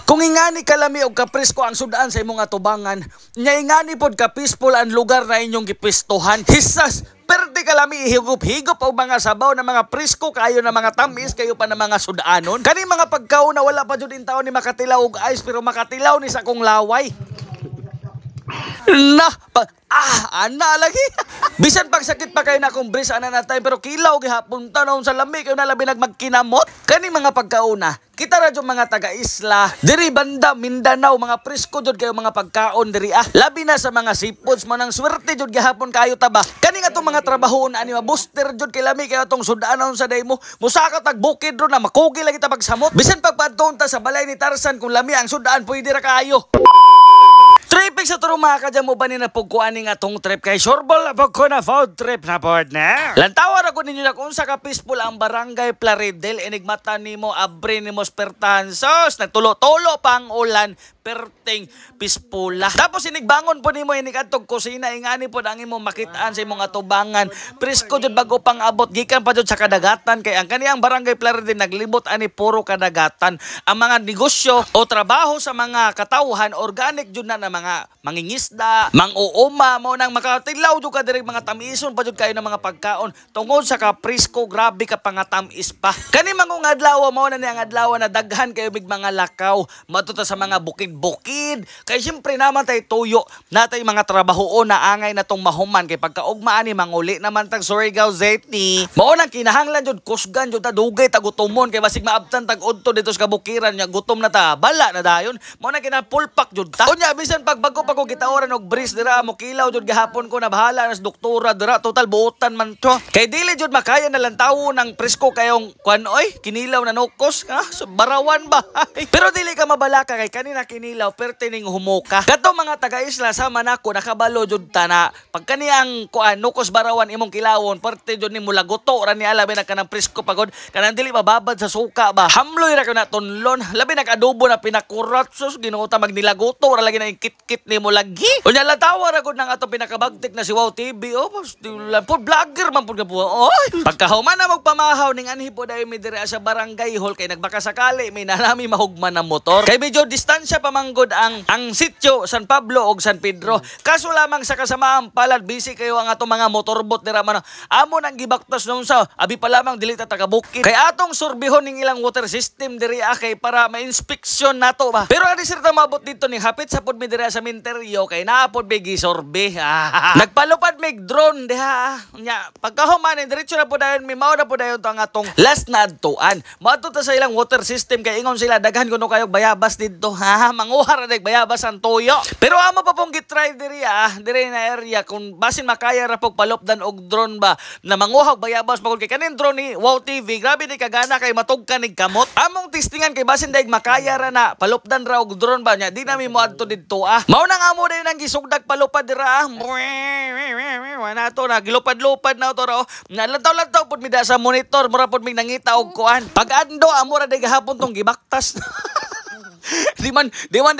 Kung ingani kalami og kapresko ang sudan sa imong atubangan, nya ingani pod ka peaceful ang lugar na inyong gipistohan. Hisas, perde kalami higup-higup og mga sabaw na mga presko kayo na mga tamis kayo pa na mga sudanon. Kani mga pagkaon na wala pa jud in taon ni makatilaw og ice pero makatilaw ni sa kong laway. Ana lagi. Bisan pag sakit pa kayo na kung bris ana na tayo pero kilaw gihapon tanong sa lami kayo na labi nagmagkinamot. Kani mga pagkauna, kita ra jud mga taga-isla, diri banda Mindanao mga presko jud kayo mga pagkaon diri Labi na sa mga seafoods mo nang swerte jud gihapon kayo taba. Kani nga tong mga trabahoon ani booster jud kay lami kayo tong sudanon sa day mo. Musaka tag bukid ro na makugi lagi ta pagsamot. Bisan pagpadton ta sa balay ni Tarzan kung lami ang sudaan pwede ra kayo. Tripik sa turong mga kadya mo ba ni napugkuan nga tong trip kay sureball na po ko na food trip na po na. Lantawar ako ninyo na kung sa ka-peaceful ang barangay Plaridel, enigmata ni mo abre ni mo spertahan sos, nagtulo-tulo pa ang ulan, perting pispula. Tapos inigbangon po ni mo inikatog kusina, ingani po ang imong makitaan sa imong atubangan. Presko jud bago pang abot, gikan pa jud sa kadagatan kay ang kaniyang barangay Plaridel naglibot ani puro kadagatan. Ang mga negosyo o trabaho sa mga katawhan, organic jud na mga mangingisda, mang-uuma, mo nang makatilaw jud ka diri mga tamison pa jud kayo ng mga pagkaon tungod sa kapresko, grabe ka pangatamis pa. Kani mangong adlaw mo na ni ang adlaw na daghan kayo big mga lakaw, matuta sa mga bukid-bukid. Kay siyempre naman tay tuyo, natay mga trabahoon na angay na tong mahuman kay pagkaugmaan ni manguli naman tag Surigao Zeti. Mao nang kinahanglan jud kusgan jud ta dugay ta gutomon kay basig maabtan tag udto dito sa kabukiran nya gutom na ta, bala na dayon. Mao nang kinapulpak jud ta. Unya bisan pagbago pa ko gitaoran og bris dira mo kilaw jud gihapon ko na bahala nas doktora dira total buotan man to. Kay dili jud makaya na lang tawo ng presko kayong kuan oy kinilaw na nukos so barawan ba. Pero dili ka mabalaka kay kanina kinilaw perte ning humuka. Kadto mga taga-isla sa manako nakabalo jud ta na pag kani ang kuan nukos barawan imong kilawon perte jud ni mulagoto ra ni alabi na kanang presko pagod kanang dili mababad sa suka ba. Hamloy ra ka na tunlon labi nag-adobo na pinakurat sus ginuota magnilagoto ra lagi na kit-kit ni mo lagi. Unya la tawar ako nang ato pinakabagtik na si Wow TV. Po vlogger man pud po. Oy, pagkahuman na magpamahaw ning anhi po dayon mi diri sa barangay hall kay nagbaka sakali may nanami mahugman na motor. Kay medyo distansya pa manggod ang sitio San Pablo og San Pedro. Kaso lamang sa kasamaang palad busy kayo ang ato mga motorbot dira man. Amo nang gibaktas nung sa abi pa lamang dili ta taga-bukid. Kay atong surbihon ning ilang water system diri kay para ma-inspeksyon nato ba. Pero ani sir ta mabot dito ni hapit sa pud mi diri sa minteryo kay naapod may gisorbe. Nagpalupad may drone diha. Nya pagkahuman diretso na po dayon may mao na po dayon to ang atong last na adtuan. Maadto ta sa ilang water system kay ingon sila daghan kuno kayo bayabas didto. Manguhar na bayabas ang tuyo. Pero amo pa pong gitry diri diri na area kung basin makaya ra pog palupdan og drone ba na manguhag bayabas pagod kay kanin drone ni Wow TV. Grabe di kagana kay matugkan nig kamot. Among testingan kay basin daig makaya ra na palupdan ra og drone ba nya di na mi moadto didto Mao nang amo dayon ang gisugdag palupad dira Wala to na gilupad-lupad na to ra. Nalantaw-lantaw pud mi da sa monitor mura pud mi nangita og kuan. Pag ando amo ra day gahapon tong gibaktas. Di man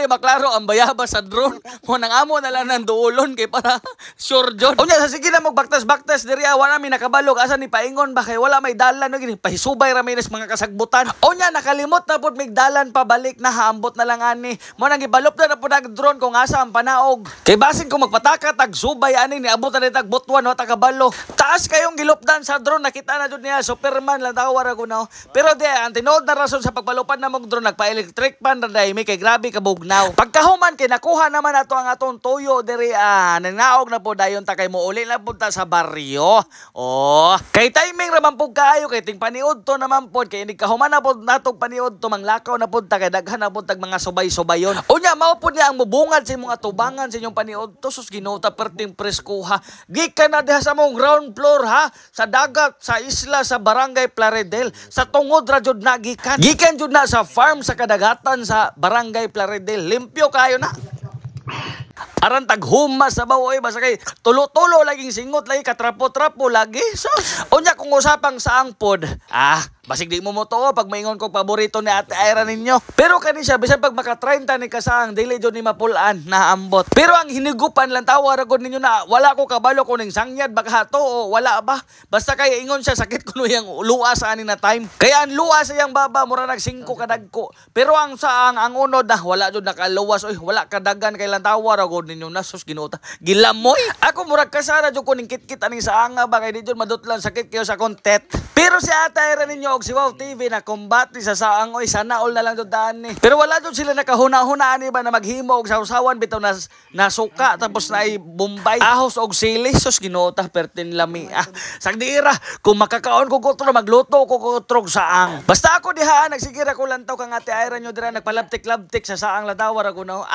maklaro ang bayabas sa drone. Mo nang amo na lang nang duulon kay para sure jud. Unya sa sige na magbaktas-baktas diri wala mi nakabalog asa ni paingon ba kay wala may dalan no gini pahisubay ra mi mga kasagbutan. Unya nakalimot na pud mig dalan pabalik na haambot na lang ani. Mo nang gibalop na pud ang drone kung asa ang panaog. Kay basin kung magpataka tag subay ani ni abot na tag butwan no takabalo. Taas kayong gilupdan sa drone nakita na jud niya Superman lang tawar ako na. Pero di ang tinuod na rason sa pagbalupad na mong drone nagpa-electric pan may kay grabe kabugnaw. Pagkahuman kay nakuha naman ato ang atong tuyo diri nangnaog na po dayon ta kay mouli na punta sa baryo. Kay timing ra man pud kaayo kay ting paniud to naman pod kay kahuman na pod natog paniud to manglakaw na pod ta kay daghan na pod tag mga subay-subayon. Unya mao pod niya ang mubungad sa imong atubangan sa inyong paniud to sus ginuta perting presko gikan na diha sa mong ground floor sa dagat sa isla sa barangay Plaridel sa tungod ra jud na gikan jud na sa farm sa kadagatan sa barangay Plaridel. Limpyo kayo na. Aran taghumas sa bawoy basta kay tulo-tulo laging singot lagi katrapo-trapo lagi. So, unya kung usapang saang pod, Basig di mo mo to pag maingon ko paborito ni Ate Ira ninyo. Pero kani siya bisan pag maka 30 ni kasang dili jud ni mapulan na ambot. Pero ang hinigupan lang tawa ra gud ninyo na wala ko kabalo ko ning sangyad baka hato o wala ba. Basta kay ingon siya sakit kuno yang luwas ani na time. Kaya ang luwas sa yang baba mura nag 5 kadagko. Pero ang saang ang unod na wala jud nakaluwas oy wala kadagan kay lang tawa ra gud ninyo na sus ginuta. Gilamoy. Ako murag kasara jud ko ning kitkit aning saanga ba kay di jud madutlan sakit kayo sa kontet. Pero si Ate Ira ninyo og si Wow TV na kombati sa saang oy sana all na lang jud daan ni. Pero wala jud sila nakahuna-huna ani ba na maghimo og sausawan bitaw na suka tapos na ay Bombay ahos og sili sus ginuta pertin lami. Sagdira kung makakaon ko kutro magluto ko kutro saang. Basta ako diha nagsigira ko lantaw kang Ate Ira nyo dira nagpalabtik-labtik sa saang ladawar ako na.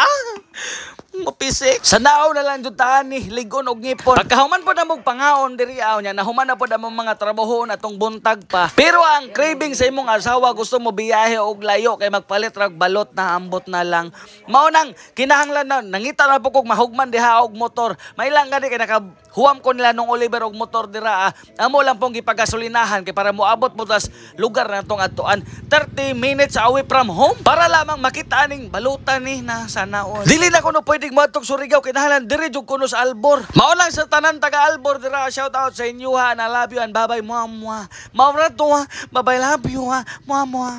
Mapisik. Sanaw na lang jud tani ligon og ngipon. Pagkahuman po na mong pangaon diri aw nya nahuman na po na mong mga trabaho na tong buntag pa. Pero ang craving sa imong asawa gusto mo biyahe og layo kay magpalit rag balot na ambot na lang. Mao nang kinahanglan na nangita na po kog mahugman diha og motor. May lang gani kay nakahuam ko nila nung Oliver og motor dira. Amo lang pong gipagasolinahan kay para moabot mo tas lugar na tong atuan 30 minutes away from home para lamang makita aning balutan ni na sanaon. Dili na kuno pwedeng matog Surigao kinahanglan diri jud kuno sa Albor. Mao lang sa tanan taga Albor dira shout out sa inyo ha na love you and bye bye muah muah. Mao ra to ha bye bye love you ha muah muah.